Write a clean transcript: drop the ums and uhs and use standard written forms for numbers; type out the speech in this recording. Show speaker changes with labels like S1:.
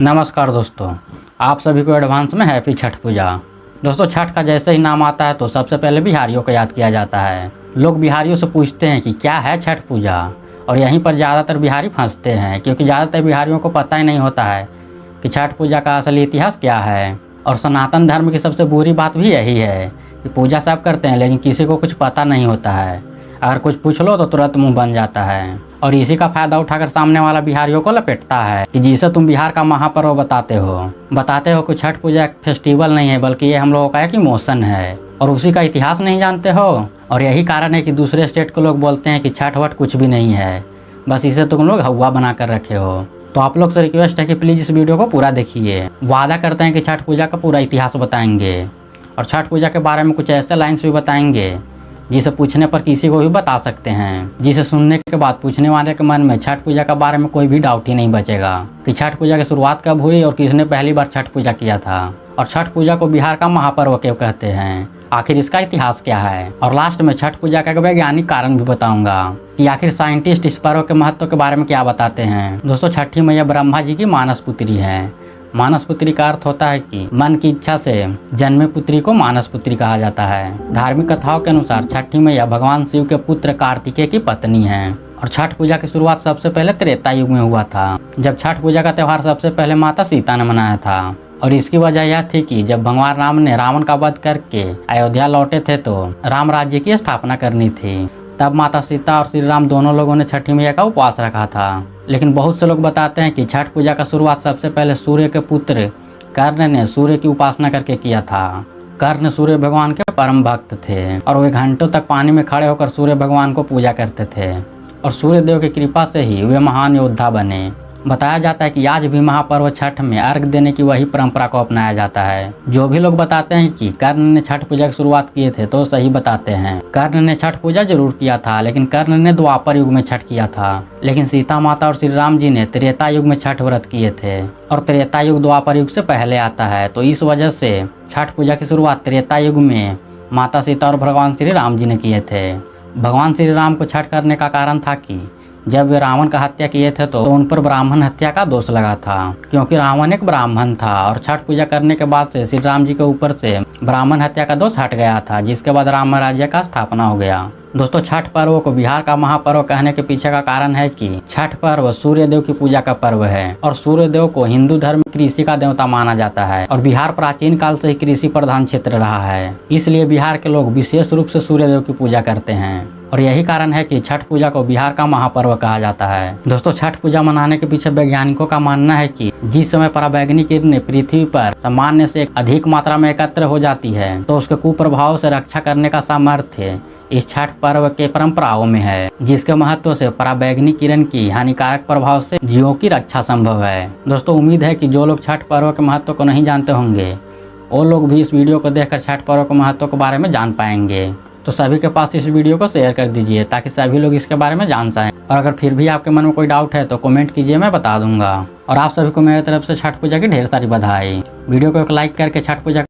S1: नमस्कार दोस्तों, आप सभी को एडवांस में हैप्पी छठ पूजा। दोस्तों, छठ का जैसे ही नाम आता है तो सबसे पहले बिहारियों को याद किया जाता है। लोग बिहारियों से पूछते हैं कि क्या है छठ पूजा, और यहीं पर ज़्यादातर बिहारी फंसते हैं क्योंकि ज़्यादातर बिहारियों को पता ही नहीं होता है कि छठ पूजा का असली इतिहास क्या है। और सनातन धर्म की सबसे बुरी बात भी यही है कि पूजा सब करते हैं लेकिन किसी को कुछ पता नहीं होता है। अगर कुछ पूछ लो तो तुरंत मुंह बन जाता है, और इसी का फायदा उठाकर सामने वाला बिहारियों को लपेटता है कि जिसे तुम बिहार का महापर्व बताते हो कि छठ पूजा एक फेस्टिवल नहीं है बल्कि ये हम लोगों का एक इमोशन है, और उसी का इतिहास नहीं जानते हो। और यही कारण है कि दूसरे स्टेट के लोग बोलते हैं कि छठ वठ कुछ भी नहीं है, बस इसे तुम लोग हवा बना कर रखे हो। तो आप लोग से रिक्वेस्ट है कि प्लीज़ इस वीडियो को पूरा देखिए। वादा करते हैं कि छठ पूजा का पूरा इतिहास बताएंगे और छठ पूजा के बारे में कुछ ऐसे लाइन्स भी बताएंगे जिसे पूछने पर किसी को भी बता सकते हैं, जिसे सुनने के बाद पूछने वाले के मन में छठ पूजा के बारे में कोई भी डाउट ही नहीं बचेगा कि छठ पूजा की शुरुआत कब हुई और किसने पहली बार छठ पूजा किया था, और छठ पूजा को बिहार का महापर्व क्यों कहते हैं, आखिर इसका इतिहास क्या है। और लास्ट में छठ पूजा का वैज्ञानिक कारण भी बताऊंगा कि आखिर साइंटिस्ट इस पर्व के महत्व के बारे में क्या बताते हैं। दोस्तों, छठी मैया ब्रह्मा जी की मानस पुत्री है। मानस पुत्री का अर्थ होता है कि मन की इच्छा से जन्मे पुत्री को मानस पुत्री कहा जाता है। धार्मिक कथाओं के अनुसार छठी मैया भगवान शिव के पुत्र कार्तिकेय की पत्नी हैं, और छठ पूजा की शुरुआत सबसे पहले त्रेता युग में हुआ था, जब छठ पूजा का त्यौहार सबसे पहले माता सीता ने मनाया था। और इसकी वजह यह थी कि जब भगवान राम ने रावण का वध करके अयोध्या लौटे थे तो राम राज्य की स्थापना करनी थी। तब माता सीता और श्री राम दोनों लोगों ने छठी मैया का उपवास रखा था। लेकिन बहुत से लोग बताते हैं कि छठ पूजा का शुरुआत सबसे पहले सूर्य के पुत्र कर्ण ने सूर्य की उपासना करके किया था। कर्ण सूर्य भगवान के परम भक्त थे और वे घंटों तक पानी में खड़े होकर सूर्य भगवान को पूजा करते थे, और सूर्य देव की कृपा से ही वे महान योद्धा बने। बताया जाता है कि आज भी महापर्व छठ में अर्घ देने की वही परंपरा को अपनाया जाता है। जो भी लोग बताते हैं कि कर्ण ने छठ पूजा की शुरुआत किए थे तो सही बताते हैं। कर्ण ने छठ पूजा जरूर किया था, लेकिन कर्ण ने द्वापर युग में छठ किया था। लेकिन सीता माता और श्री राम जी ने त्रेता युग में छठ व्रत किए थे, और त्रेता युग द्वापर युग से पहले आता है। तो इस वजह से छठ पूजा की शुरुआत त्रेता युग में माता सीता और भगवान श्री राम जी ने किए थे। भगवान श्री राम को छठ करने का कारण था कि जब वे रावण का हत्या किए थे तो उन पर ब्राह्मण हत्या का दोष लगा था, क्योंकि रावण एक ब्राह्मण था। और छठ पूजा करने के बाद से श्री राम जी के ऊपर से ब्राह्मण हत्या का दोष हट गया था, जिसके बाद राम राज्य का स्थापना हो गया। दोस्तों, छठ पर्व को बिहार का महापर्व कहने के पीछे का कारण है कि छठ पर्व सूर्य देव की पूजा का पर्व है, और सूर्य देव को हिंदू धर्म कृषि का देवता माना जाता है, और बिहार प्राचीन काल से ही कृषि प्रधान क्षेत्र रहा है। इसलिए बिहार के लोग विशेष रूप से सूर्य देव की पूजा करते हैं, और यही कारण है कि छठ पूजा को बिहार का महापर्व कहा जाता है। दोस्तों, छठ पूजा मनाने के पीछे वैज्ञानिकों का मानना है कि जिस समय पराबैंगनी किरणें पृथ्वी पर सामान्य से अधिक मात्रा में एकत्र हो जाती है तो उसके कुप्रभाव से रक्षा करने का सामर्थ्य इस छठ पर्व के परंपराओं में है, जिसके महत्व से पराबैंगनी किरण की हानिकारक प्रभाव से जीवों की रक्षा संभव है। दोस्तों, उम्मीद है कि जो लोग छठ पर्व के महत्व को नहीं जानते होंगे वो लोग भी इस वीडियो को देखकर छठ पर्व के महत्व के बारे में जान पाएंगे। तो सभी के पास इस वीडियो को शेयर कर दीजिए ताकि सभी लोग इसके बारे में जान सकें। और अगर फिर भी आपके मन में कोई डाउट है तो कमेंट कीजिए, मैं बता दूंगा। और आप सभी को मेरी तरफ से छठ पूजा की ढेर सारी बधाई। वीडियो को एक लाइक करके छठ पूजा